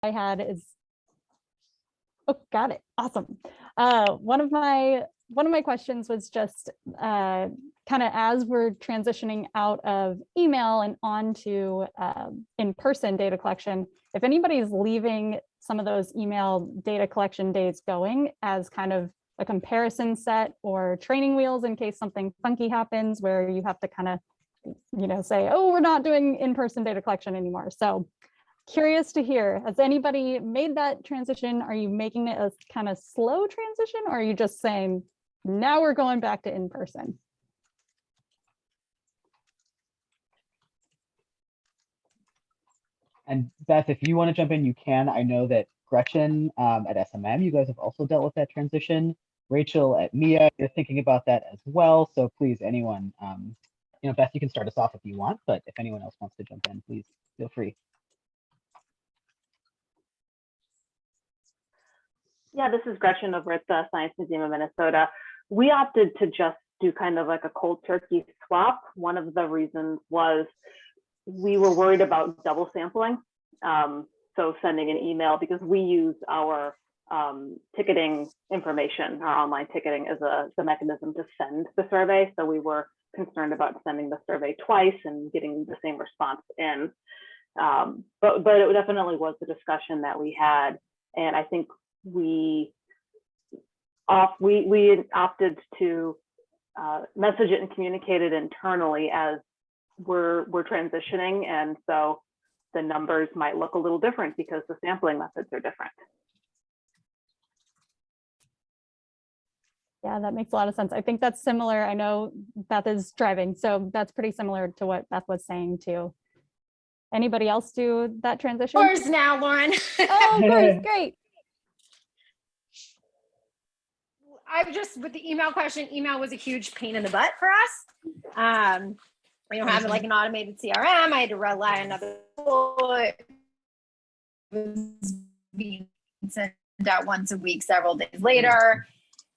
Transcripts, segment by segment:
I had is, oh, got it. Awesome. One of my questions was just kind of as we're transitioning out of email and onto in-person data collection, if anybody's leaving some of those email data collection days going as kind of a comparison set or training wheels in case something funky happens where you have to kind of, say, oh, we're not doing in-person data collection anymore. So curious to hear, has anybody made that transition? Are you making it a kind of slow transition, or are you just saying, now we're going back to in-person? And Beth, if you want to jump in, you can. I know that Gretchen at SMM, you guys have also dealt with that transition. Rachel at MIA, you're thinking about that as well. So please, anyone, Beth, you can start us off if you want, but if anyone else wants to jump in, please feel free. Yeah, this is Gretchen over at the Science Museum of Minnesota. We opted to just do kind of like a cold turkey swap. One of the reasons was we were worried about double sampling. So sending an email, because we use our ticketing information, our online ticketing, as the mechanism to send the survey. So we were concerned about sending the survey twice and getting the same response in. But it definitely was the discussion that we had. And I think we opted to message it and communicate it internally as we're transitioning, and so the numbers might look a little different because the sampling methods are different. Yeah, that makes a lot of sense. I think that's similar. I know Beth is driving, so that's pretty similar to what Beth was saying too. Anybody else do that transition? Yours now, Lauren. Oh, of course, great. With the email question, email was a huge pain in the butt for us. We don't have like an automated CRM. I had to rely on another tool. It was being sent out once a week, several days later.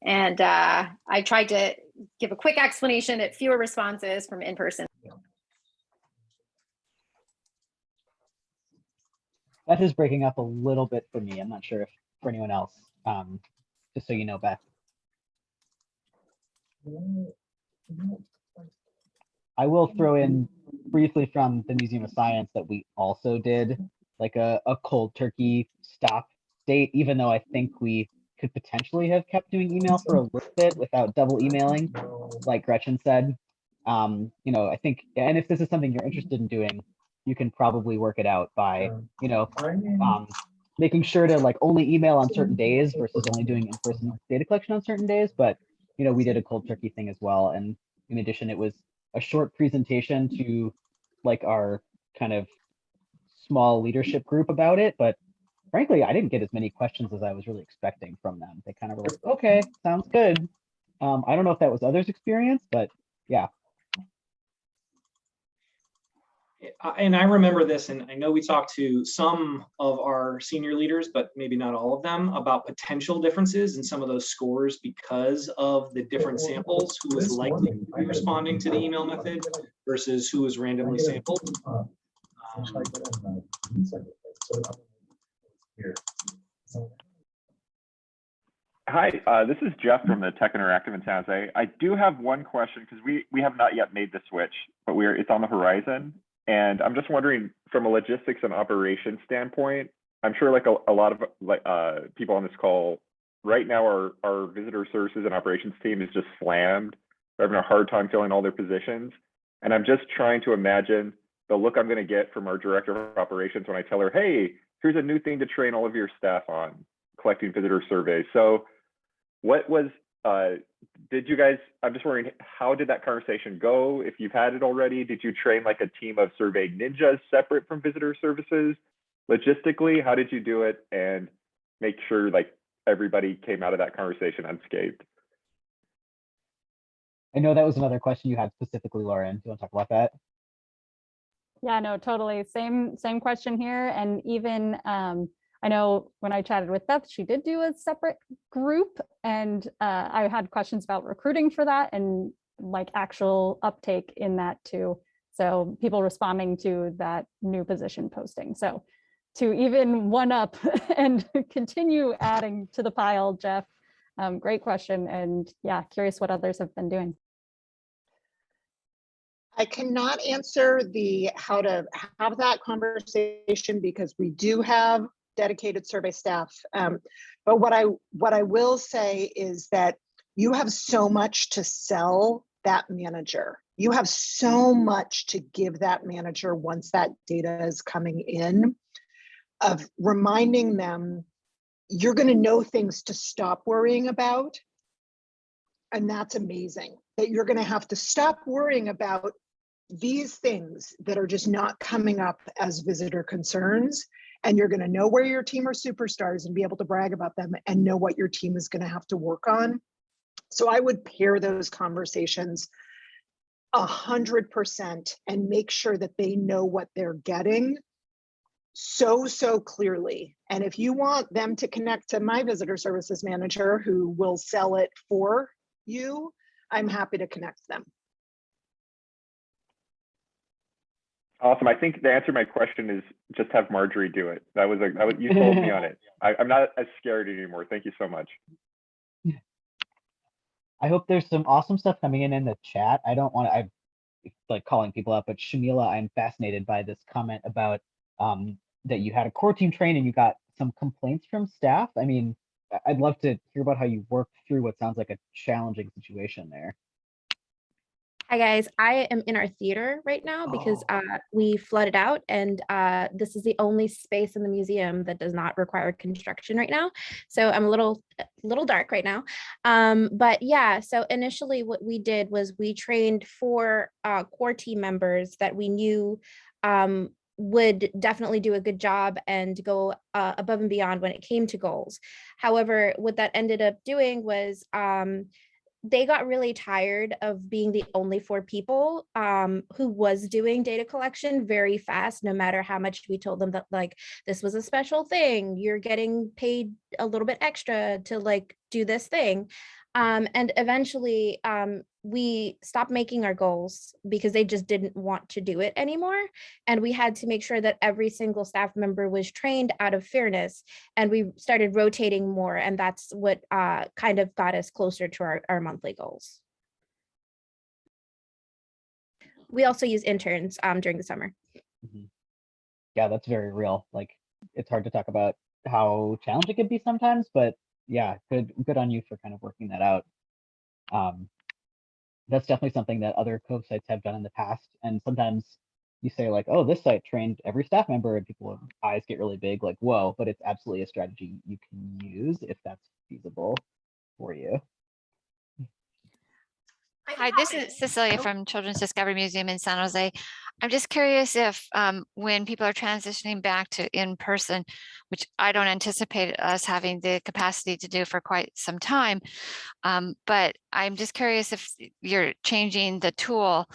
And I tried to give a quick explanation at fewer responses from in-person. Beth is breaking up a little bit for me. I'm not sure if for anyone else, just so you know, Beth. I will throw in briefly from the Museum of Science that we also did like a cold turkey stop date, even though I think we could potentially have kept doing email for a little bit without double emailing, like Gretchen said. I think, and if this is something you're interested in doing, you can probably work it out by, making sure to like only email on certain days versus only doing in-person data collection on certain days. But, we did a cold turkey thing as well. And in addition, it was a short presentation to like our kind of small leadership group about it. But frankly, I didn't get as many questions as I was really expecting from them. They kind of were like, okay, sounds good. I don't know if that was others' experience, but yeah. And I remember this, and I know we talked to some of our senior leaders, but maybe not all of them, about potential differences in some of those scores because of the different samples, who was likely to be responding to the email method versus who was randomly sampled. Hi, this is Jeff from the Tech Interactive in San Jose. I do have one question because we have not yet made the switch, but it's on the horizon. And I'm just wondering, from a logistics and operations standpoint, I'm sure like a lot of people on this call right now, our visitor services and operations team is just slammed. They're having a hard time filling all their positions. And I'm just trying to imagine the look I'm going to get from our director of operations when I tell her, hey, here's a new thing to train all of your staff on, collecting visitor surveys. So what was, did you guys, I'm just wondering, how did that conversation go? If you've had it already, did you train like a team of survey ninjas separate from visitor services? Logistically, how did you do it and make sure like everybody came out of that conversation unscathed? I know that was another question you had specifically, Lauren. Do you want to talk about that? Yeah, no, totally. Same question here. And even I know when I chatted with Beth, she did do a separate group, and I had questions about recruiting for that and like actual uptake in that too. So people responding to that new position posting. So to even one up and continue adding to the pile, Jeff. Great question. And yeah, curious what others have been doing. I cannot answer the how to have that conversation because we do have dedicated survey staff. But what I will say is that you have so much to sell that manager. You have so much to give that manager once that data is coming in, of reminding them you're going to know things to stop worrying about. And that's amazing, that you're going to have to stop worrying about these things that are just not coming up as visitor concerns. And you're going to know where your team are superstars and be able to brag about them and know what your team is going to have to work on. So I would pair those conversations 100% and make sure that they know what they're getting so clearly. And if you want them to connect to my visitor services manager who will sell it for you, I'm happy to connect them. Awesome. I think the answer to my question is just have Marjorie do it. You sold me on it. I'm not as scared anymore. Thank you so much. I hope there's some awesome stuff coming in the chat. I don't want to, I'm like calling people out, but Shamila, I'm fascinated by this comment about that you had a core team train and you got some complaints from staff. I mean, I'd love to hear about how you worked through what sounds like a challenging situation there. Hi guys, I am in our theater right now because we flooded out, and this is the only space in the museum that does not require construction right now. So I'm a little dark right now. But yeah, so initially what we did was we trained 4 core team members that we knew would definitely do a good job and go above and beyond when it came to goals. However, what that ended up doing was they got really tired of being the only 4 people who was doing data collection very fast, no matter how much we told them that like, this was a special thing, you're getting paid a little bit extra to like do this thing. And eventually we stopped making our goals because they just didn't want to do it anymore. And we had to make sure that every single staff member was trained out of fairness, and we started rotating more. And that's what kind of got us closer to our monthly goals. We also use interns during the summer. Mm-hmm. Yeah, that's very real. Like, it's hard to talk about how challenging it can be sometimes, but yeah, good on you for kind of working that out. That's definitely something that other COVE sites have done in the past. And sometimes you say like, oh, this site trained every staff member, and people's eyes get really big, like, whoa, but it's absolutely a strategy you can use if that's feasible for you. Hi, this is Cecilia from Children's Discovery Museum in San Jose. I'm just curious if when people are transitioning back to in-person, which I don't anticipate us having the capacity to do for quite some time, but I'm just curious if you're changing the tool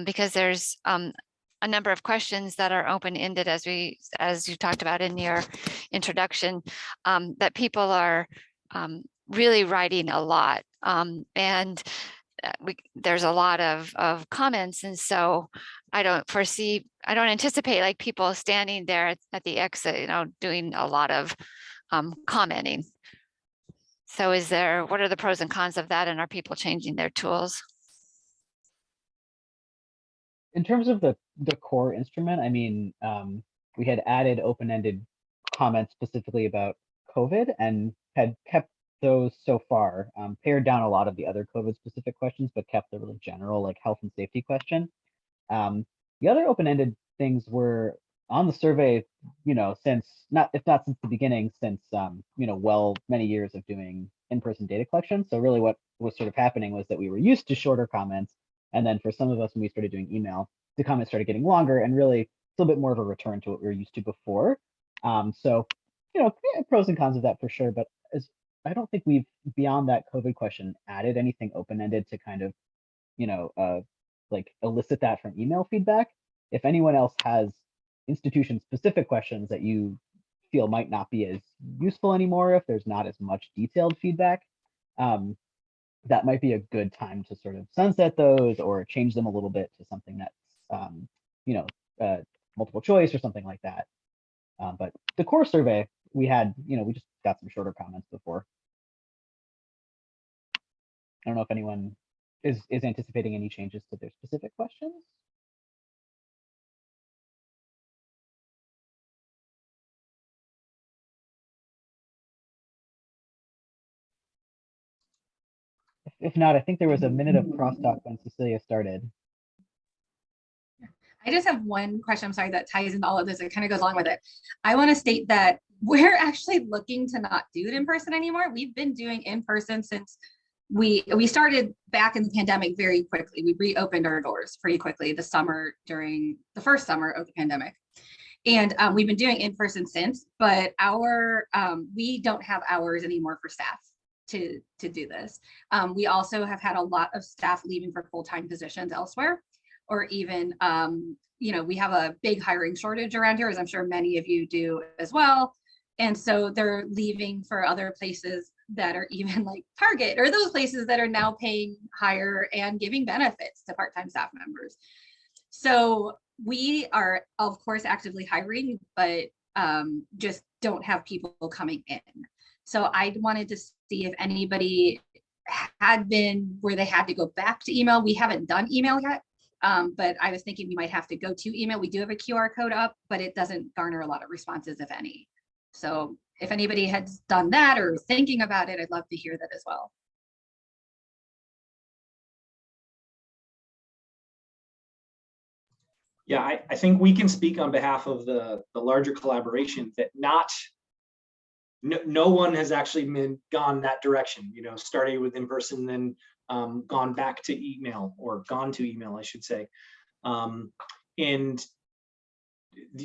because there's a number of questions that are open-ended as you talked about in your introduction, that people are really writing a lot. And there's a lot of comments, and so I don't anticipate like people standing there at the exit, doing a lot of commenting. So what are the pros and cons of that, and are people changing their tools? In terms of the core instrument, I mean, we had added open-ended comments specifically about COVID and had kept those so far, pared down a lot of the other COVID specific questions, but kept the really general like health and safety question. The other open-ended things were on the survey, since if not since the beginning, since many years of doing in-person data collection. So really what was sort of happening was that we were used to shorter comments. And then for some of us, when we started doing email, the comments started getting longer, and really it's a little bit more of a return to what we were used to before. So, pros and cons of that for sure. But I don't think we've, beyond that COVID question, added anything open-ended to kind of, like elicit that from email feedback. If anyone else has institution-specific questions that you feel might not be as useful anymore, if there's not as much detailed feedback, that might be a good time to sort of sunset those or change them a little bit to something that's, multiple choice or something like that. But the core survey, we had, we just got some shorter comments before. I don't know if anyone is anticipating any changes to their specific questions. If not, I think there was a minute of crosstalk when Cecilia started. I just have one question, I'm sorry, that ties into all of this. It kind of goes along with it. I want to state that we're actually looking to not do it in person anymore. We've been doing in person since we started back in the pandemic very quickly. We reopened our doors pretty quickly the summer, during the first summer of the pandemic. And we've been doing in person since, but we don't have hours anymore for staff to do this. We also have had a lot of staff leaving for full-time positions elsewhere, or even, we have a big hiring shortage around here, as I'm sure many of you do as well. And so they're leaving for other places that are even like Target, or those places that are now paying higher and giving benefits to part-time staff members. So we are, of course, actively hiring, but just don't have people coming in. So I wanted to see if anybody had been where they had to go back to email. We haven't done email yet, but I was thinking we might have to go to email. We do have a QR code up, but it doesn't garner a lot of responses, if any. So if anybody has done that or thinking about it, I'd love to hear that as well. Yeah, I think we can speak on behalf of the larger collaboration that no one has actually gone that direction, starting with in person, then gone back to email, or gone to email, I should say. And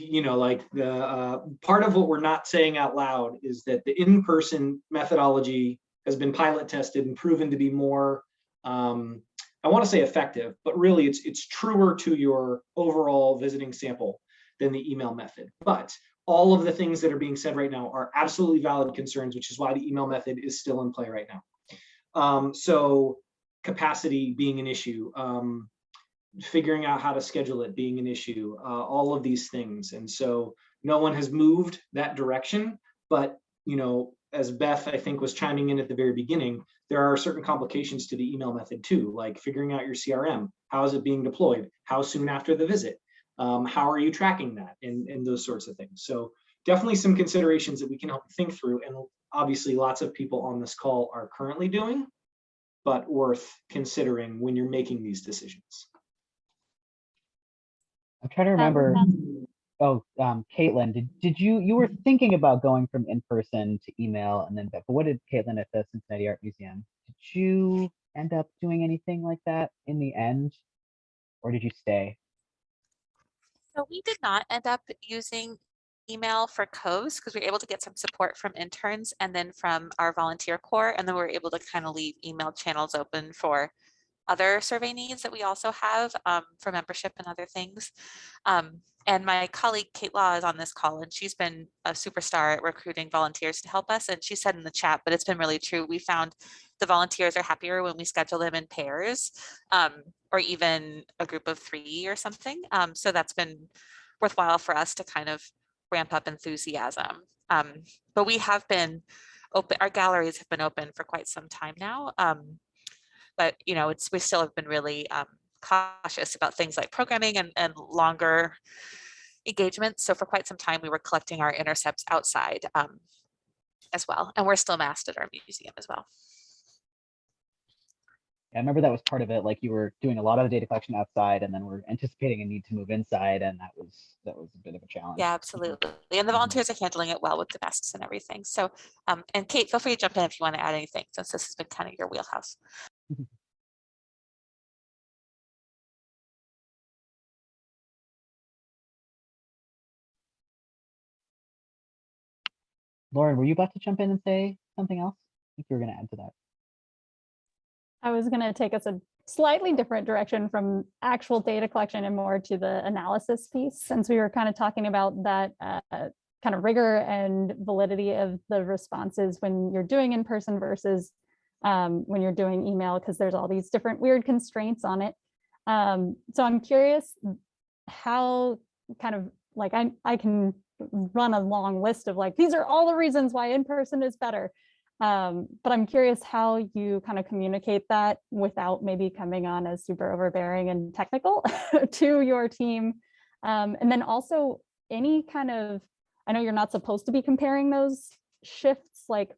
like the part of what we're not saying out loud is that the in-person methodology has been pilot tested and proven to be more, I want to say effective, but really it's truer to your overall visiting sample than the email method. But all of the things that are being said right now are absolutely valid concerns, which is why the email method is still in play right now. So capacity being an issue, figuring out how to schedule it being an issue, all of these things. And so no one has moved that direction, but as Beth, I think, was chiming in at the very beginning, there are certain complications to the email method too, like figuring out your CRM. How is it being deployed? How soon after the visit? How are you tracking that? And those sorts of things. So definitely some considerations that we can help you think through. And obviously lots of people on this call are currently doing, but worth considering when you're making these decisions. I'm trying to remember. Oh, Caitlin, did you were thinking about going from in-person to email and then, but what did Caitlin at the Cincinnati Art Museum? Did you end up doing anything like that in the end, or did you stay? So we did not end up using email for COVES because we were able to get some support from interns and then from our volunteer corps, and then we were able to kind of leave email channels open for other survey needs that we also have for membership and other things. And my colleague Kate Law is on this call, and she's been a superstar at recruiting volunteers to help us. And she said in the chat, but it's been really true. We found the volunteers are happier when we schedule them in pairs, or even a group of 3 or something. So that's been worthwhile for us to kind of ramp up enthusiasm. But we have been open, our galleries have been open for quite some time now. But we still have been really cautious about things like programming and longer engagements. So for quite some time, we were collecting our intercepts outside as well. And we're still masked at our museum as well. I remember that was part of it. Like you were doing a lot of the data collection outside, and then we're anticipating a need to move inside, and that was a bit of a challenge. Yeah, absolutely. And the volunteers are handling it well with the masks and everything. So, and Kate, feel free to jump in if you want to add anything, since this has been kind of your wheelhouse. Lauren, were you about to jump in and say something else? I think you were going to add to that. I was going to take us a slightly different direction from actual data collection and more to the analysis piece, since we were kind of talking about that kind of rigor and validity of the responses when you're doing in person versus when you're doing email, because there's all these different weird constraints on it. So I'm curious how kind of like I can run a long list of like, these are all the reasons why in-person is better. But I'm curious how you kind of communicate that without maybe coming on as super overbearing and technical to your team. And then also any kind of, I know you're not supposed to be comparing those shifts like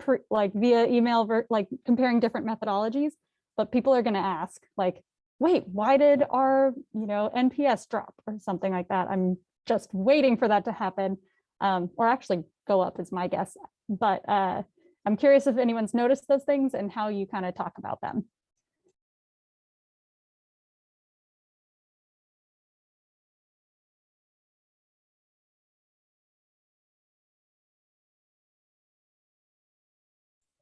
via email, like comparing different methodologies, but people are going to ask like, wait, why did our, NPS drop or something like that? I'm just waiting for that to happen, or actually go up is my guess. But I'm curious if anyone's noticed those things and how you kind of talk about them.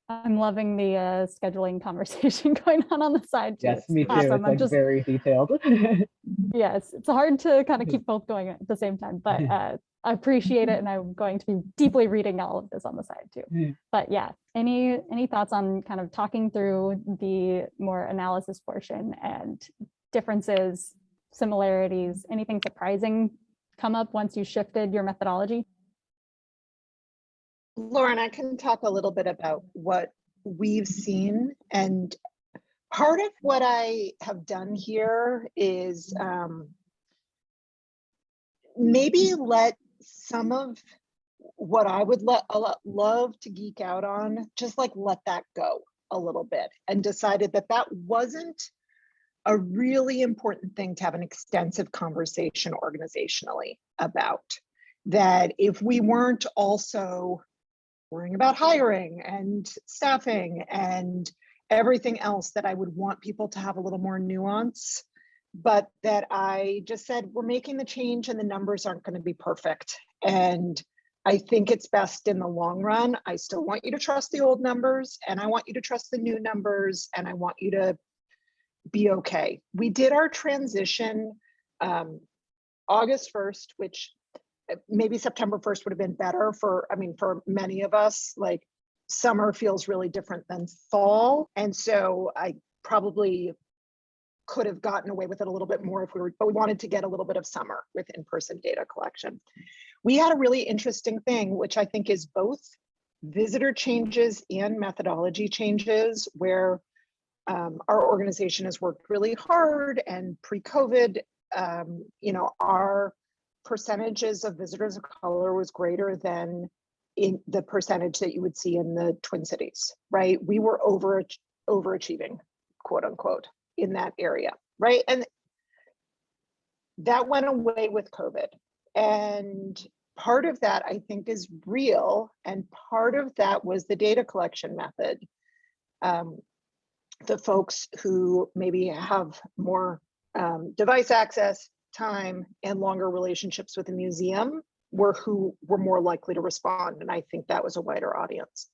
I'm loving the scheduling conversation going on the side too. Yes, me too. Awesome. It's like very detailed. Yes, it's hard to kind of keep both going at the same time, but I appreciate it, and I'm going to be deeply reading all of this on the side too. But yeah, any thoughts on kind of talking through the more analysis portion and differences, similarities, anything surprising come up once you shifted your methodology? Lauren, I can talk a little bit about what we've seen, and part of what I have done here is maybe let some of what I would love to geek out on, just like let that go a little bit, and decided that that wasn't a really important thing to have an extensive conversation organizationally about. That if we weren't also worrying about hiring and staffing and everything else, that I would want people to have a little more nuance, but that I just said, we're making the change and the numbers aren't going to be perfect. And I think it's best in the long run. I still want you to trust the old numbers, and I want you to trust the new numbers, and I want you to be okay. We did our transition August 1st, which maybe September 1st would have been better for many of us. Like, summer feels really different than fall. And so I probably could have gotten away with it a little bit more but we wanted to get a little bit of summer with in-person data collection. We had a really interesting thing, which I think is both visitor changes and methodology changes, where our organization has worked really hard, and pre-COVID, our percentages of visitors of color was greater than in the percentage that you would see in the Twin Cities, right? We were overachieving, quote unquote, in that area, right? And that went away with COVID. And part of that, I think, is real. And part of that was the data collection method. The folks who maybe have more device access, time, and longer relationships with the museum were who were more likely to respond. And I think that was a wider audience.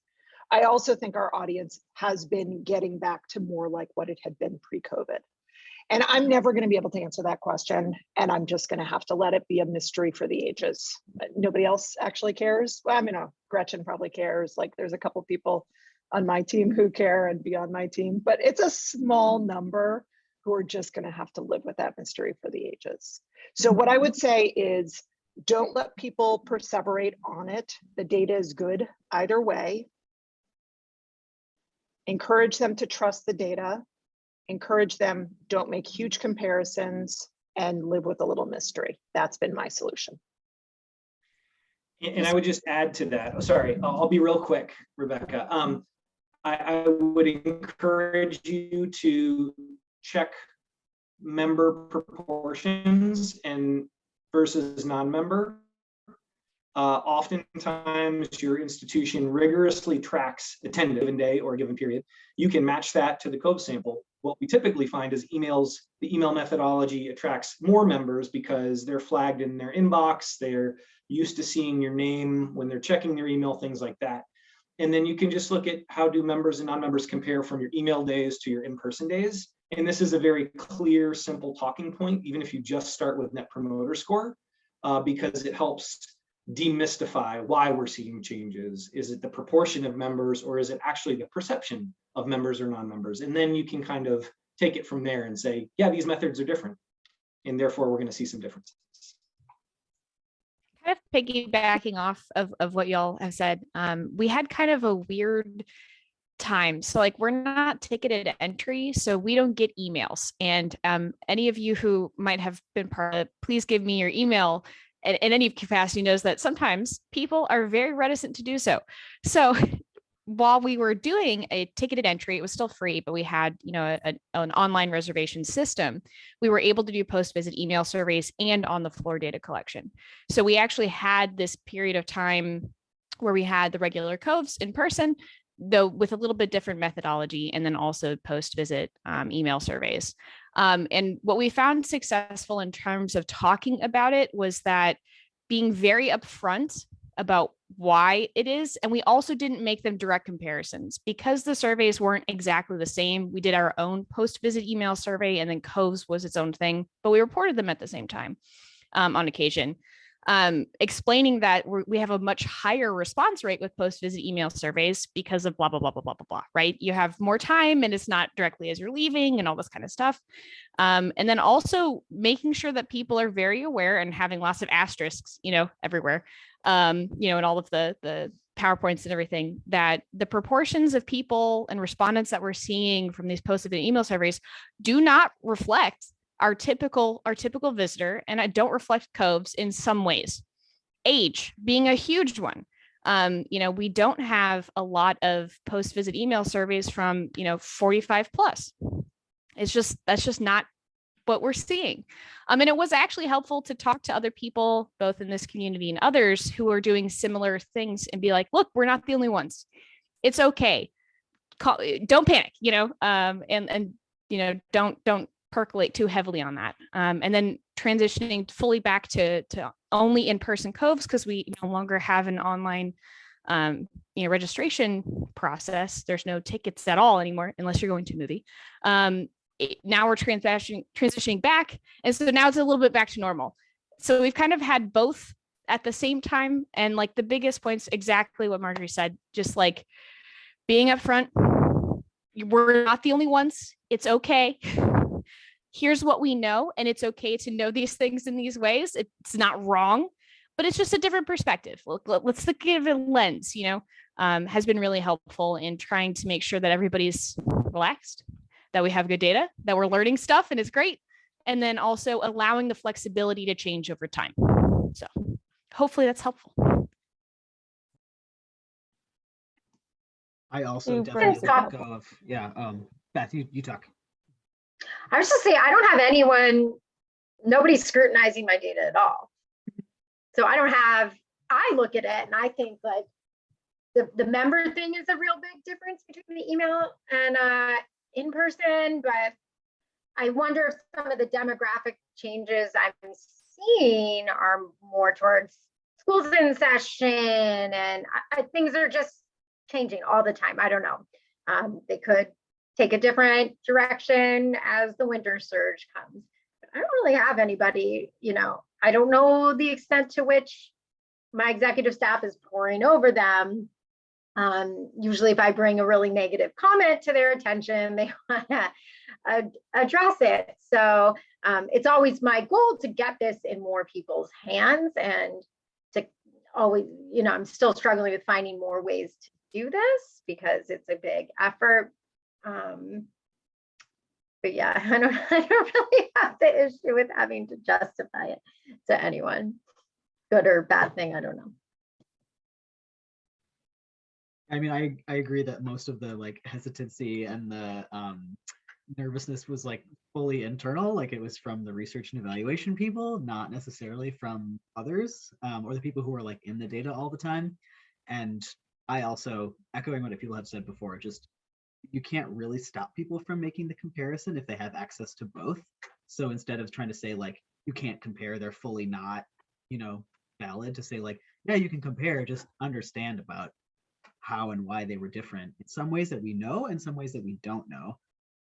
I also think our audience has been getting back to more like what it had been pre-COVID. And I'm never going to be able to answer that question. And I'm just going to have to let it be a mystery for the ages. Nobody else actually cares. Well, Gretchen probably cares. Like, there's a couple people on my team who care and beyond my team, but it's a small number who are just going to have to live with that mystery for the ages. So what I would say is, don't let people perseverate on it. The data is good either way. Encourage them to trust the data. Encourage them, don't make huge comparisons, and live with a little mystery. That's been my solution. And I would just add to that. Oh, sorry, I'll be real quick, Rebecca. I would encourage you to check member proportions and versus non-member. Oftentimes your institution rigorously tracks attendance a given day or a given period. You can match that to the COVES sample. What we typically find is the email methodology attracts more members because they're flagged in their inbox. They're used to seeing your name when they're checking their email, things like that. And then you can just look at how do members and non-members compare from your email days to your in-person days. And this is a very clear, simple talking point, even if you just start with Net Promoter Score, because it helps demystify why we're seeing changes. Is it the proportion of members, or is it actually the perception of members or non-members? And then you can kind of take it from there and say, yeah, these methods are different, and therefore we're going to see some differences. Kind of piggybacking off of what y'all have said, we had kind of a weird time. So like we're not ticketed entry, so we don't get emails. And any of you who might have been part of it, please give me your email in any capacity knows that sometimes people are very reticent to do so. So while we were doing a ticketed entry, it was still free, but we had, you know, an online reservation system. We were able to do post-visit email surveys and on the floor data collection. So we actually had this period of time where we had the regular COVES in person, though with a little bit different methodology, and then also post-visit email surveys. And what we found successful in terms of talking about it was that being very upfront about why it is. And we also didn't make them direct comparisons because the surveys weren't exactly the same. We did our own post-visit email survey, and then COVES was its own thing, but we reported them at the same time on occasion. Explaining that we have a much higher response rate with post-visit email surveys because of blah, blah, blah, blah, blah, blah, blah, right? You have more time and it's not directly as you're leaving and all this kind of stuff. And then also making sure that people are very aware and having lots of asterisks, you know, everywhere, you know, and all of the PowerPoints and everything, that the proportions of people and respondents that we're seeing from these post-visit email surveys do not reflect our typical visitor, and I don't reflect COVES in some ways. Age being a huge one. You know, we don't have a lot of post-visit email surveys from, you know, 45 plus. That's just not what we're seeing. And it was actually helpful to talk to other people, both in this community and others who are doing similar things, and be like, look, we're not the only ones. It's okay. Don't panic, you know, and you know, don't percolate too heavily on that. And then transitioning fully back to only in-person COVES, because we no longer have an online you know, registration process. There's no tickets at all anymore unless you're going to a movie. Now we're transitioning back, and so now it's a little bit back to normal. So we've kind of had both at the same time, and like the biggest points, exactly what Marjorie said, just like being upfront. We're not the only ones. It's okay. Here's what we know, and it's okay to know these things in these ways. It's not wrong, but it's just a different perspective. Let's look at a lens, you know, has been really helpful in trying to make sure that everybody's relaxed, that we have good data, that we're learning stuff and it's great. And then also allowing the flexibility to change over time. So hopefully that's helpful. I also Super. definitely let go of, Beth, you talk. I was just saying, I don't have anyone, nobody's scrutinizing my data at all. So I look at it and I think like the member thing is a real big difference between the email and in person, but I wonder if some of the demographic changes I'm seeing are more towards schools in session, and things are just changing all the time. I don't know. They could take a different direction as the winter surge comes. But I don't really have anybody, you know, I don't know the extent to which my executive staff is pouring over them. Usually if I bring a really negative comment to their attention, they want to address it. So it's always my goal to get this in more people's hands, and to always, you know, I'm still struggling with finding more ways to do this because it's a big effort. But yeah, I don't really have the issue with having to justify it to anyone. Good or bad thing, I don't know. I mean, I agree that most of the like hesitancy and the nervousness was like fully internal, like it was from the research and evaluation people, not necessarily from others or the people who are like in the data all the time. And I also, echoing what people have said before, just you can't really stop people from making the comparison if they have access to both. So instead of trying to say like, you can't compare, they're fully not, you know, valid, to say like, yeah, you can compare, just understand about how and why they were different in some ways that we know and some ways that we don't know.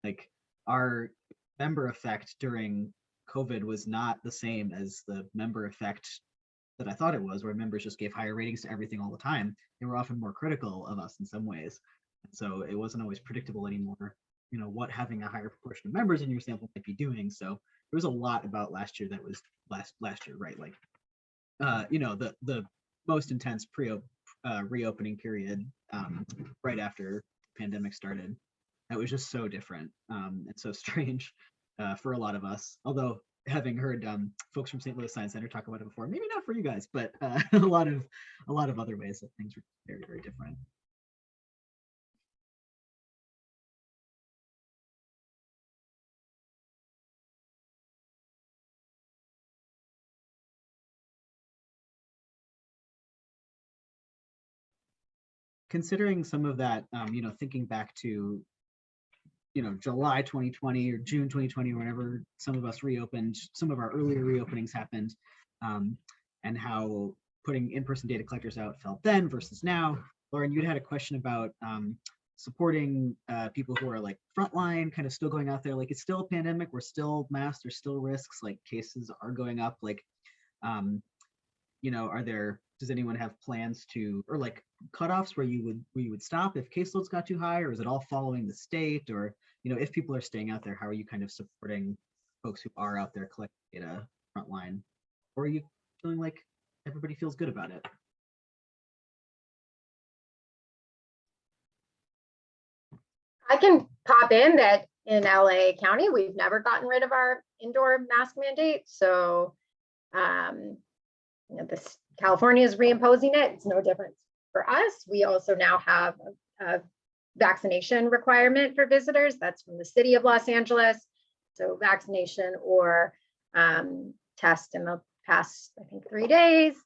Like our member effect during COVID was not the same as the member effect that I thought it was, where members just gave higher ratings to everything all the time. They were often more critical of us in some ways. And so it wasn't always predictable anymore, you know, what having a higher proportion of members in your sample might be doing. So there was a lot about last year that was last year, right? Like you know, the most intense reopening period right after the pandemic started. That was just so different and so strange for a lot of us. Although having heard folks from St. Louis Science Center talk about it before, maybe not for you guys, but a lot of other ways that things were very, very different. Considering some of that, you know, thinking back to, you know, July 2020 or June 2020, whenever some of us reopened, some of our earlier reopenings happened, and how putting in-person data collectors out felt then versus now. Lauren, you'd had a question about supporting people who are like frontline, kind of still going out there. Like, it's still a pandemic, we're still masked, there's still risks, like cases are going up. Like, you know, does anyone have plans to, or like cutoffs where you would stop if caseloads got too high, or is it all following the state? Or, you know, if people are staying out there, how are you kind of supporting folks who are out there collecting data frontline? Or are you feeling like everybody feels good about it? I can pop in that in LA County, we've never gotten rid of our indoor mask mandate. So, you know, California is reimposing it. It's no different for us. We also now have a vaccination requirement for visitors. That's from the city of Los Angeles. So vaccination or test in the past, I think, 3 days.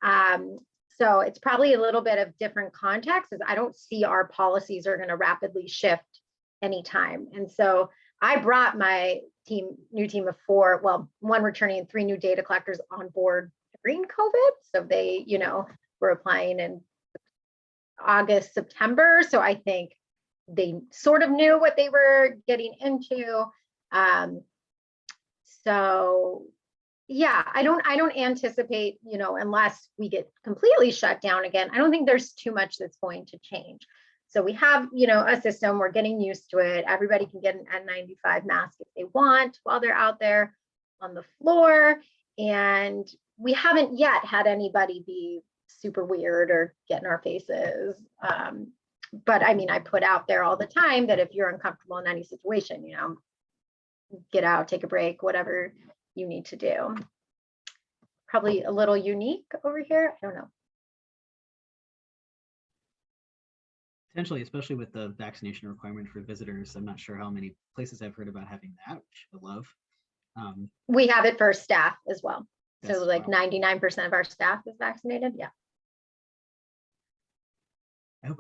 So it's probably a little bit of different context, as I don't see our policies are going to rapidly shift anytime. And so I brought my new team of 4, well, 1 returning and 3 new data collectors on board during COVID. So they, you know, were applying in August, September. So I think they sort of knew what they were getting into. So yeah, I don't anticipate, you know, unless we get completely shut down again, I don't think there's too much that's going to change. So we have, you know, a system, we're getting used to it. Everybody can get an N95 mask if they want while they're out there on the floor. And we haven't yet had anybody be super weird or get in our faces. But I mean, I put out there all the time that if you're uncomfortable in any situation, you know, get out, take a break, whatever you need to do. Probably a little unique over here. I don't know. Potentially, especially with the vaccination requirement for visitors. I'm not sure how many places I've heard about having that, which I love. We have it for staff as well. So Yes, like wow. 99% of our staff is vaccinated. Yeah.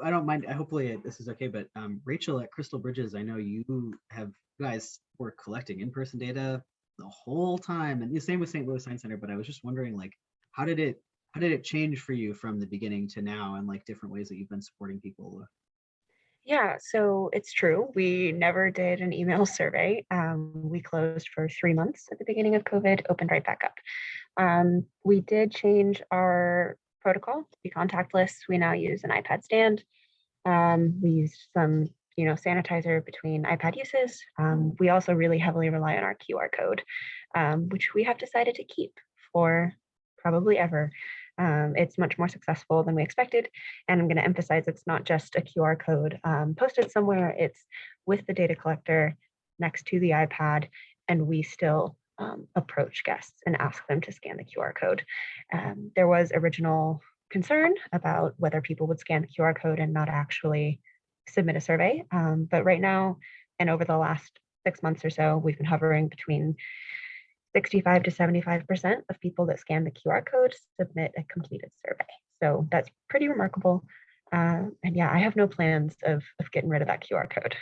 I don't mind. Hopefully this is okay, but Rachel at Crystal Bridges, I know you guys were collecting in-person data the whole time, and the same with St. Louis Science Center. But I was just wondering, like, how did it change for you from the beginning to now, and like different ways that you've been supporting people? Yeah, so it's true. We never did an email survey. We closed for 3 months at the beginning of COVID, opened right back up. We did change our protocol to be contactless. We now use an iPad stand. We used some, you know, sanitizer between iPad uses. We also really heavily rely on our QR code, which we have decided to keep for probably ever. It's much more successful than we expected. And I'm going to emphasize it's not just a QR code posted somewhere, it's with the data collector next to the iPad, and we still approach guests and ask them to scan the QR code. There was original concern about whether people would scan the QR code and not actually submit a survey. But right now, and over the last 6 months or so, we've been hovering between 65 to 75% of people that scan the QR code submit a completed survey. So that's pretty remarkable. And yeah, I have no plans of getting rid of that QR code.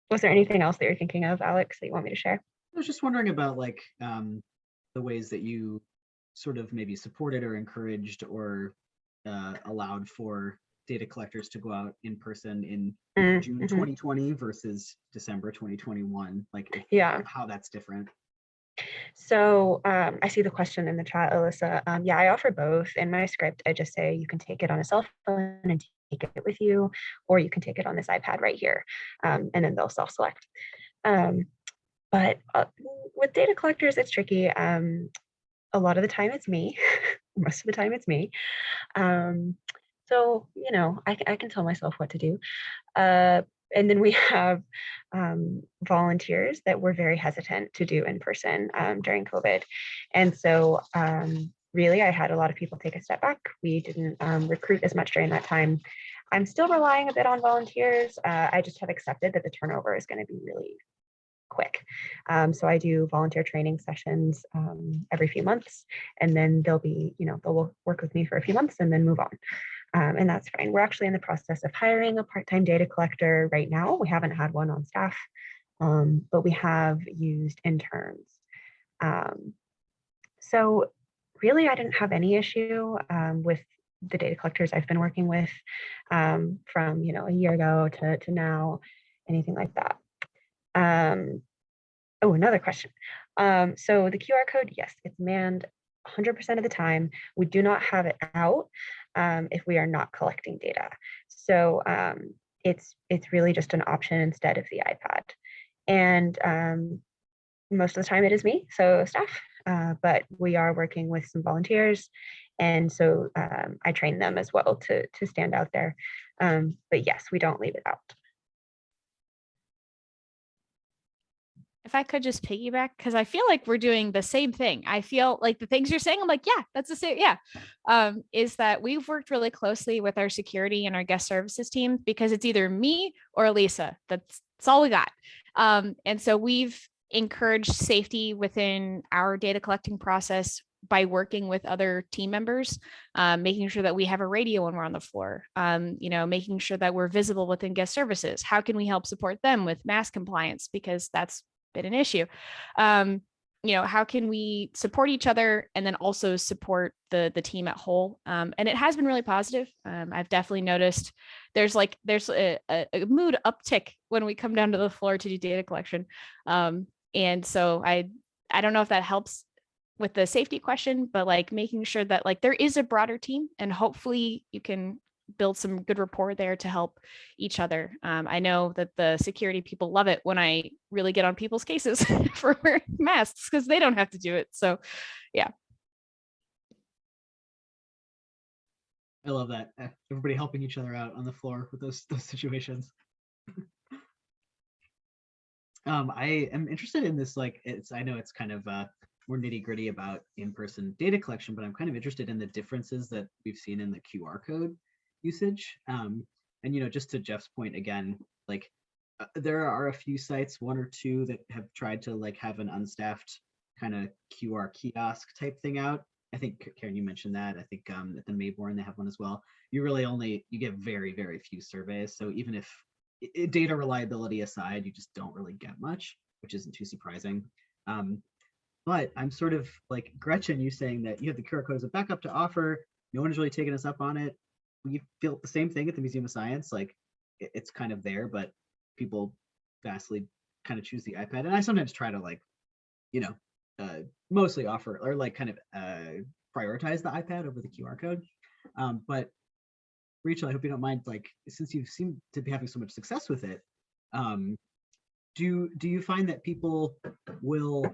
Was there anything else that you're thinking of, Alex, that you want me to share? I was just wondering about like the ways that you sort of maybe supported or encouraged or allowed for data collectors to go out in person in June 2020 versus December 2021, like yeah, how that's different. So I see the question in the chat, Alyssa. Yeah, I offer both. In my script, I just say you can take it on a cell phone and take it with you, or you can take it on this iPad right here, and then they'll self-select. But with data collectors, it's tricky. A lot of the time it's me. Most of the time it's me. So, you know, I can tell myself what to do. And then we have volunteers that were very hesitant to do in person during COVID. And so really, I had a lot of people take a step back. We didn't recruit as much during that time. I'm still relying a bit on volunteers. I just have accepted that the turnover is going to be really quick. So I do volunteer training sessions every few months, and then they'll be, you know, they'll work with me for a few months and then move on. And that's fine. We're actually in the process of hiring a part-time data collector right now. We haven't had one on staff, but we have used interns. So really, I didn't have any issue with the data collectors I've been working with from, you know, a year ago to now, anything like that. Oh, another question. So the QR code, yes, it's manned 100% of the time. We do not have it out if we are not collecting data. So it's really just an option instead of the iPad. And most of the time it is me, so staff, but we are working with some volunteers. And so I train them as well to stand out there. But yes, we don't leave it out. If I could just piggyback, because I feel like we're doing the same thing. I feel like the things you're saying, I'm like, yeah, that's the same. Yeah. Is that we've worked really closely with our security and our guest services team, because it's either me or Lisa. That's all we got. And so we've encouraged safety within our data collecting process by working with other team members, making sure that we have a radio when we're on the floor, you know, making sure that we're visible within guest services. How can we help support them with mask compliance? Because that's been an issue. You know, how can we support each other and then also support the team at whole? And it has been really positive. I've definitely noticed there's a mood uptick when we come down to the floor to do data collection. And so I don't know if that helps with the safety question, but like making sure that like there is a broader team, and hopefully you can build some good rapport there to help each other. I know that the security people love it when I really get on people's cases for wearing masks, because they don't have to do it. So yeah. I love that. Everybody helping each other out on the floor with those situations. I am interested in this, like, I know it's kind of more nitty gritty about in-person data collection, but I'm kind of interested in the differences that we've seen in the QR code usage. And, you know, just to Jeff's point again, like there are a few sites, one or two, that have tried to like have an unstaffed kind of QR kiosk type thing out. I think Karen, you mentioned that. I think at the Mayborn they have one as well. You get very, very few surveys. So even if data reliability aside, you just don't really get much, which isn't too surprising. But I'm sort of like Gretchen, you saying that you have the QR code as a backup to offer. No one's really taken us up on it. We feel the same thing at the Museum of Science. Like it's kind of there, but people vastly kind of choose the iPad. And I sometimes try to like, you know, mostly offer or like kind of prioritize the iPad over the QR code. But Rachel, I hope you don't mind, like, since you seem to be having so much success with it, do you find that people will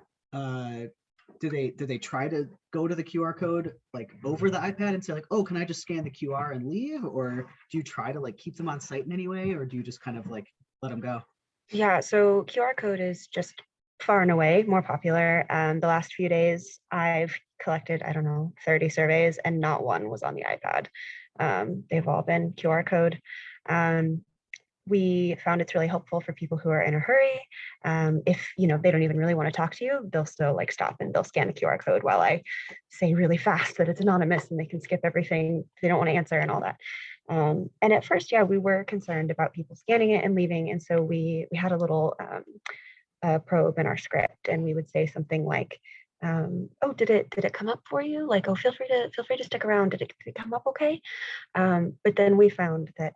do they try to go to the QR code like over the iPad and say like, oh, can I just scan the QR and leave? Or do you try to like keep them on site in any way, or do you just kind of like let them go? Yeah, so QR code is just far and away more popular. The last few days I've collected, I don't know, 30 surveys and not one was on the iPad. They've all been QR code. We found it's really helpful for people who are in a hurry. If you know they don't even really want to talk to you, they'll still like stop and they'll scan the QR code while I say really fast that it's anonymous and they can skip everything if they don't want to answer and all that. And at first, yeah, we were concerned about people scanning it and leaving, and so we had a little probe in our script, and we would say something like, "Oh, did it come up for you? Like, oh, feel free to stick around. Did it come up okay?" But then we found that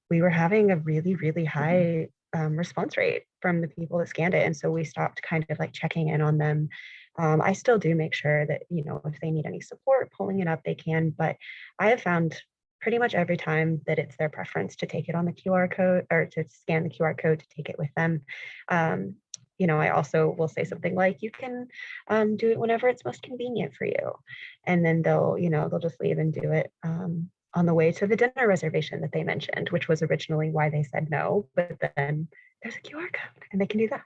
we were having a really, really high response rate from the people that scanned it. And so we stopped kind of like checking in on them. I still do make sure that, you know, if they need any support pulling it up, they can. But I have found pretty much every time that it's their preference to take it on the QR code or to scan the QR code to take it with them. I also will say something like, you can do it whenever it's most convenient for you. And then they'll just leave and do it on the way to the dinner reservation that they mentioned, which was originally why they said no, but then there's a QR code and they can do that.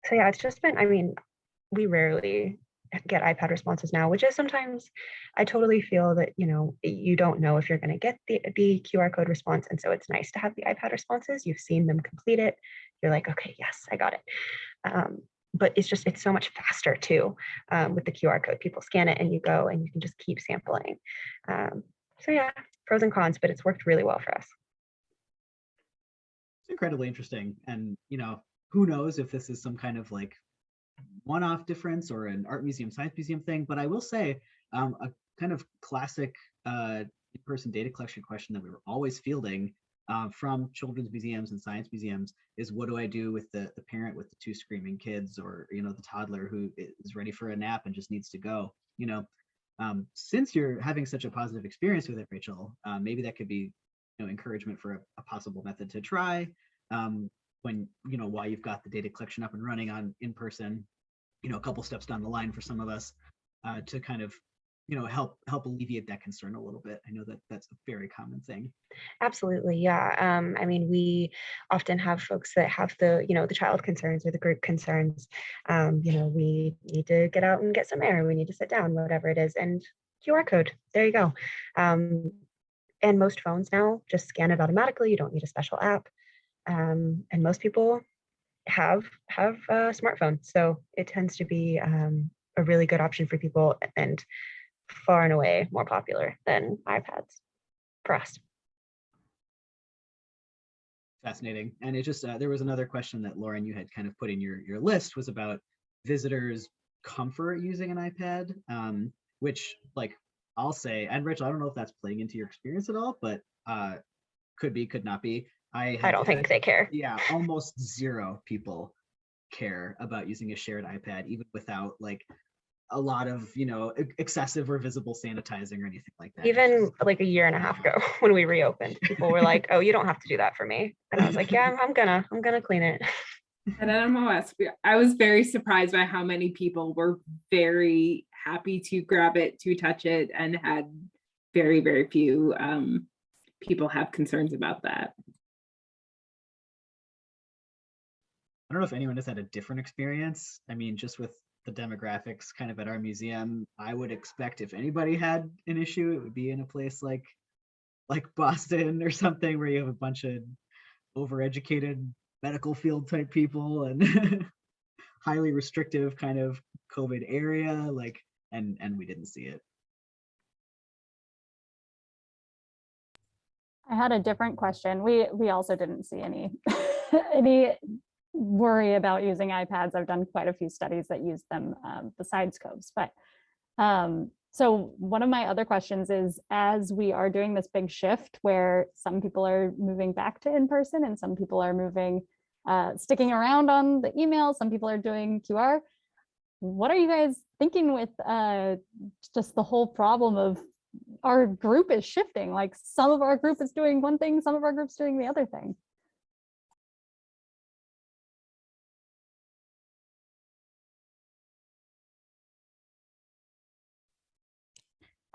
So yeah, it's just been, I mean, we rarely get iPad responses now, which is sometimes I totally feel that, you don't know if you're going to get the QR code response. And so it's nice to have the iPad responses. You've seen them complete it. You're like, okay, yes, I got it. But it's so much faster too with the QR code. People scan it and you go and you can just keep sampling. So yeah, pros and cons, but it's worked really well for us. It's incredibly interesting. And, who knows if this is some kind of like one-off difference or an art museum, science museum thing. But I will say a kind of classic in-person data collection question that we were always fielding from children's museums and science museums is, what do I do with the parent with the 2 screaming kids, or the toddler who is ready for a nap and just needs to go? Since you're having such a positive experience with it, Rachel, maybe that could be encouragement for a possible method to try when while you've got the data collection up and running on in person, a couple steps down the line for some of us to kind of help alleviate that concern a little bit. I know that that's a very common thing. Absolutely, yeah. I mean, we often have folks that have the child concerns or the group concerns. We need to get out and get some air. We need to sit down, whatever it is, and QR code. There you go. And most phones now just scan it automatically. You don't need a special app. And most people have a smartphone, so it tends to be a really good option for people, and far and away more popular than iPads for us. Fascinating. And it just there was another question that Lauren, you had kind of put in your list, was about visitors' comfort using an iPad, which, like, I'll say, and Rachel, I don't know if that's playing into your experience at all, but could be, could not be. I don't think they care. Yeah, almost zero people care about using a shared iPad, even without like a lot of excessive or visible sanitizing or anything like that. Even like a year and a half ago when we reopened, people were like, oh, you don't have to do that for me. And I was like, yeah, I'm gonna clean it. At NMOS, I was very surprised by how many people were very happy to grab it, to touch it, and had very, very few people have concerns about that. I don't know if anyone has had a different experience. I mean, just with the demographics kind of at our museum, I would expect if anybody had an issue, it would be in a place like Boston or something, where you have a bunch of overeducated medical field type people and highly restrictive kind of COVID area, and we didn't see it. I had a different question. We also didn't see any any worry about using iPads. I've done quite a few studies that use them besides COVES. But so one of my other questions is, as we are doing this big shift where some people are moving back to in-person and some people are moving, sticking around on the email, some people are doing QR, what are you guys thinking with just the whole problem of our group is shifting? Like, some of our group is doing one thing, some of our group's doing the other thing.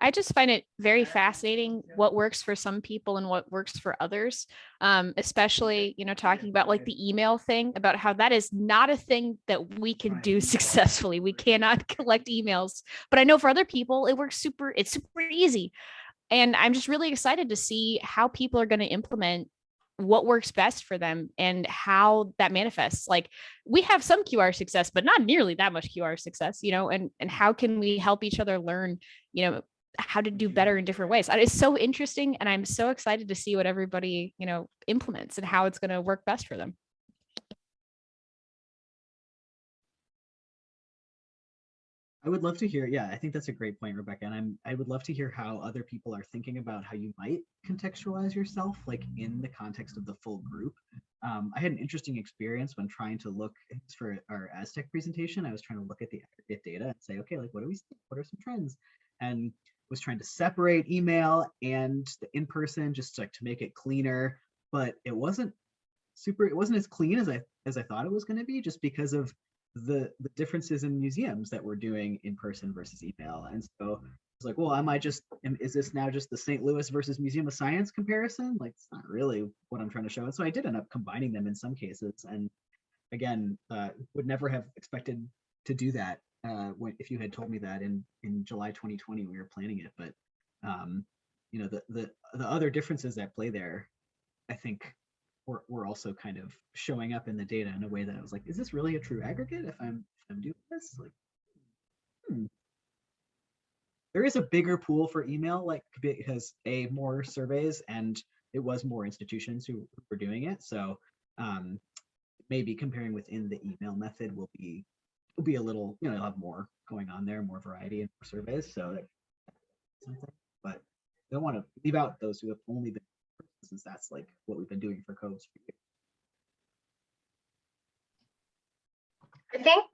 I just find it very fascinating what works for some people and what works for others, especially, talking about like the email thing, about how that is not a thing that we can do successfully. We cannot collect emails, but I know for other people, it's super easy. And I'm just really excited to see how people are going to implement what works best for them and how that manifests. Like, we have some QR success, but not nearly that much QR success, and how can we help each other learn, how to do better in different ways. It's so interesting, and I'm so excited to see what everybody, implements and how it's going to work best for them. I would love to hear, yeah, I think that's a great point, Rebecca. And I would love to hear how other people are thinking about how you might contextualize yourself, like in the context of the full group. I had an interesting experience when trying to look for our Aztec presentation. I was trying to look at the aggregate data and say, okay, like, what do we see? What are some trends? And was trying to separate email and the in-person just to make it cleaner, but it wasn't super, it wasn't as clean as I thought it was going to be, just because of the differences in museums that we're doing in person versus email. And so it's like, well, is this now just the St. Louis versus Museum of Science comparison? Like, it's not really what I'm trying to show. And so I did end up combining them in some cases. And again, would never have expected to do that if you had told me that in July 2020 we were planning it. But you know, the other differences at play there, I think, were also kind of showing up in the data in a way that I was like, is this really a true aggregate if I'm doing this? Like, there is a bigger pool for email, like, because more surveys, and it was more institutions who were doing it. So maybe comparing within the email method will be a little, you know, you'll have more going on there, more variety and more surveys. So something, but I don't want to leave out those who have only been, since that's like what we've been doing for COVES for years. I think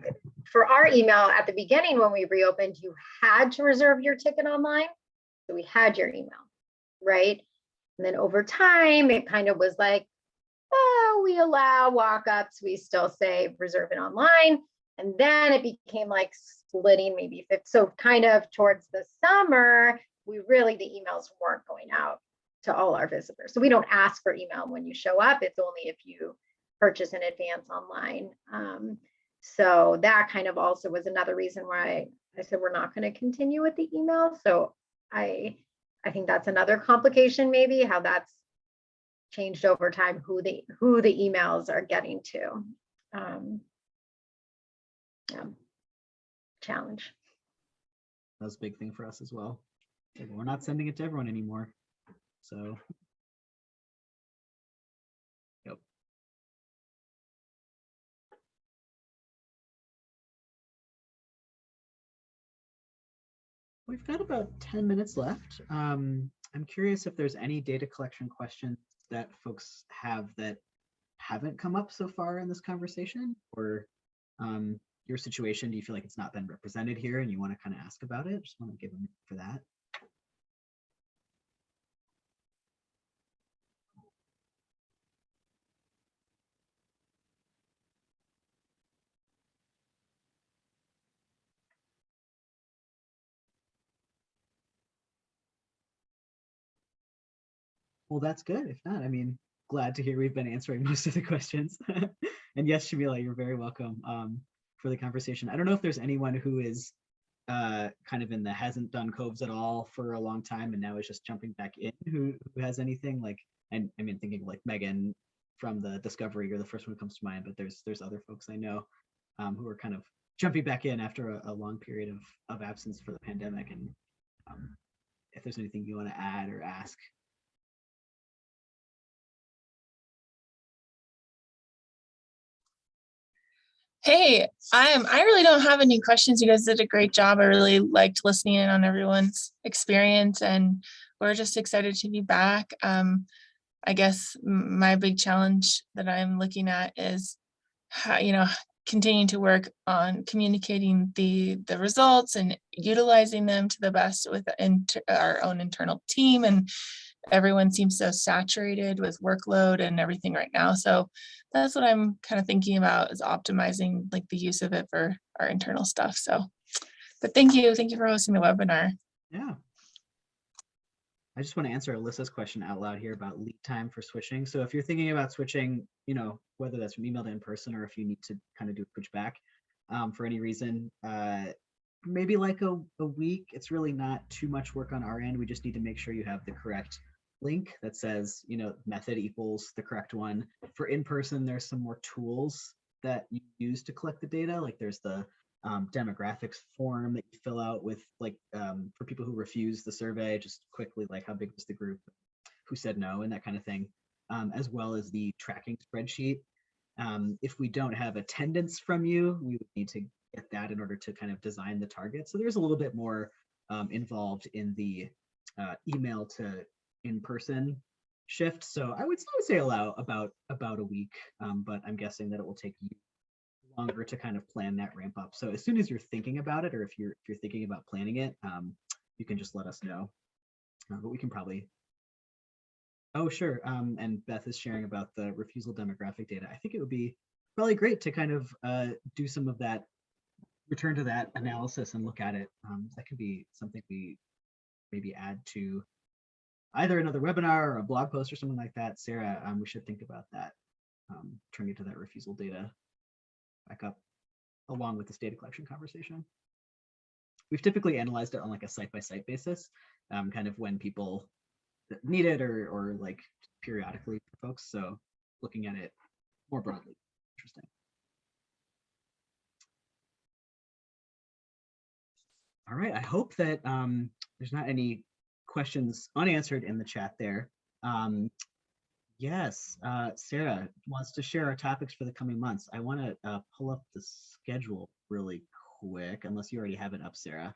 for our email at the beginning, when we reopened, you had to reserve your ticket online. So we had your email, right? And then over time, it kind of was like, oh, we allow walk-ups. We still say reserve it online. And then it became like splitting maybe so kind of towards the summer, the emails weren't going out to all our visitors. So we don't ask for email when you show up. It's only if you purchase in advance online. So that kind of also was another reason why I said we're not going to continue with the email. So I think that's another complication, maybe how that's changed over time, who the emails are getting to. Yeah, challenge. That was a big thing for us as well. Like, we're not sending it to everyone anymore. So yep. We've got about 10 minutes left. I'm curious if there's any data collection questions that folks have that haven't come up so far in this conversation, or your situation. Do you feel like it's not been represented here and you want to kind of ask about it? Just want to give a minute for that. Well, that's good. If not, I mean, glad to hear we've been answering most of the questions. And yes, Shamila, you're very welcome for the conversation. I don't know if there's anyone who is kind of hasn't done COVES at all for a long time and now is just jumping back in, who has anything like, and I mean, thinking like Megan from the Discovery, you're the first one who comes to mind, but there's other folks I know who are kind of jumping back in after a long period of absence for the pandemic. And if there's anything you want to add or ask. Hey, I really don't have any questions. You guys did a great job. I really liked listening in on everyone's experience, and we're just excited to be back. I guess my big challenge that I'm looking at is how, continuing to work on communicating the results and utilizing them to the best with our own internal team. And everyone seems so saturated with workload and everything right now. So that's what I'm kind of thinking about, is optimizing like the use of it for our internal stuff. So, but thank you for hosting the webinar. Yeah. I just want to answer Alyssa's question out loud here about lead time for switching. So if you're thinking about switching, whether that's from email to in-person, or if you need to kind of do a switch back for any reason, maybe like a week. It's really not too much work on our end. We just need to make sure you have the correct link that says, method equals the correct one. For in-person, there's some more tools that you use to collect the data. Like there's the demographics form that you fill out with, like, for people who refuse the survey, just quickly, like how big was the group, who said no, and that kind of thing, as well as the tracking spreadsheet. If we don't have attendance from you, we would need to get that in order to kind of design the target. So there's a little bit more involved in the email to in-person shift. So I would say allow about a week, but I'm guessing that it will take you longer to kind of plan that ramp up. So as soon as you're thinking about it, or if you're thinking about planning it, you can just let us know. But we can probably Oh, sure. And Beth is sharing about the refusal demographic data. I think it would be probably great to kind of do some of that, return to that analysis and look at it. That could be something we maybe add to either another webinar or a blog post or something like that. Sarah, we should think about that, turning to that refusal data back up along with this data collection conversation. We've typically analyzed it on like a site-by-site basis, kind of when people need it or like periodically for folks. So looking at it more broadly, interesting. All right, I hope that there's not any questions unanswered in the chat there. Yes, Sarah wants to share our topics for the coming months. I want to pull up the schedule really quick, unless you already have it up, Sarah.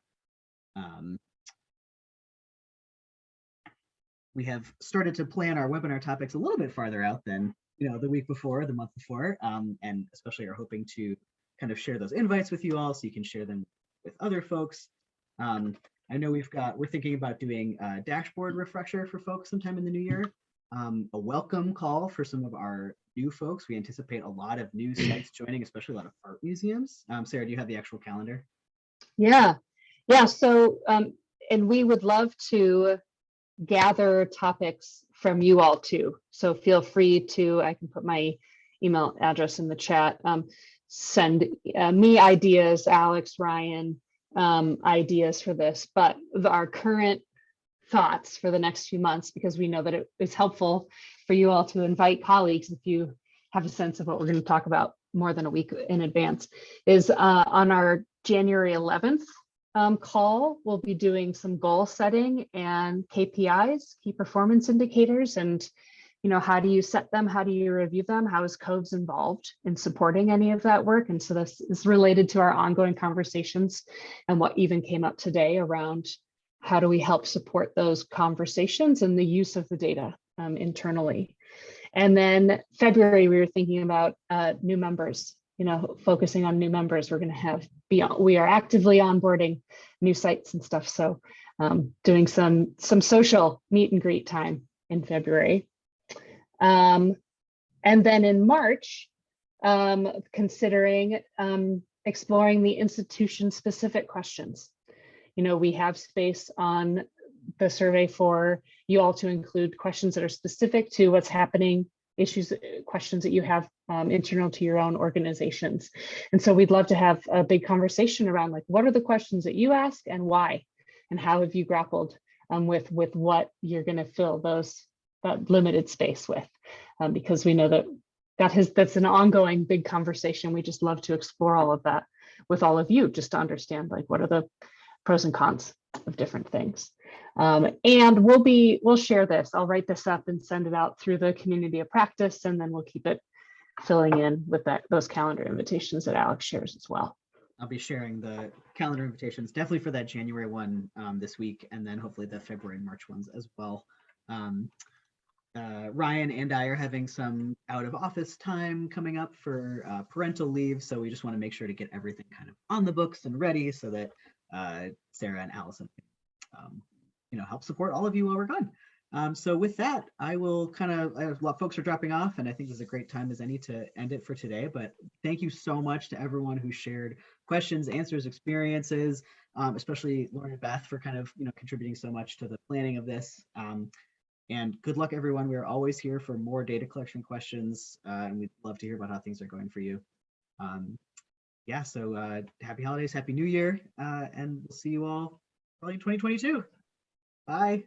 We have started to plan our webinar topics a little bit farther out than the week before, the month before, and especially are hoping to kind of share those invites with you all so you can share them with other folks. I know we're thinking about doing a dashboard refresher for folks sometime in the new year. A welcome call for some of our new folks. We anticipate a lot of new sites joining, especially a lot of art museums. Sarah, do you have the actual calendar? Yeah. So, and we would love to gather topics from you all too. So feel free to, I can put my email address in the chat, send me ideas, Alex, Ryan, ideas for this, but our current thoughts for the next few months, because we know that it is helpful for you all to invite colleagues if you have a sense of what we're going to talk about more than a week in advance, is on our January 11th call, we'll be doing some goal setting and KPIs, key performance indicators, and how do you set them? How do you review them? How is COVES involved in supporting any of that work? And so this is related to our ongoing conversations and what even came up today around how do we help support those conversations and the use of the data internally. And then February, we were thinking about new members, focusing on new members. We're going to have we are actively onboarding new sites and stuff. So doing some social meet and greet time in February. And then in March, considering exploring the institution specific questions. We have space on the survey for you all to include questions that are specific to what's happening, issues, questions that you have internal to your own organizations. And so we'd love to have a big conversation around like, what are the questions that you ask and why, and how have you grappled with what you're going to fill that limited space with, because we know that's an ongoing big conversation. We just love to explore all of that with all of you, just to understand like what are the pros and cons of different things. And we'll share this. I'll write this up and send it out through the community of practice, and then we'll keep it filling in with those calendar invitations that Alex shares as well. I'll be sharing the calendar invitations definitely for that January one this week, and then hopefully the February and March ones as well. Ryan and I are having some out of office time coming up for parental leave, so we just want to make sure to get everything kind of on the books and ready so that Sarah and Allison can help support all of you while we're gone. So with that, I will a lot of folks are dropping off, and I think this is a great time as any to end it for today. But thank you so much to everyone who shared questions, answers, experiences, especially Lauren and Beth for kind of contributing so much to the planning of this. And good luck, everyone. We're always here for more data collection questions, and we'd love to hear about how things are going for you. Yeah, so happy holidays, happy new year, and we'll see you all probably in 2022. Bye.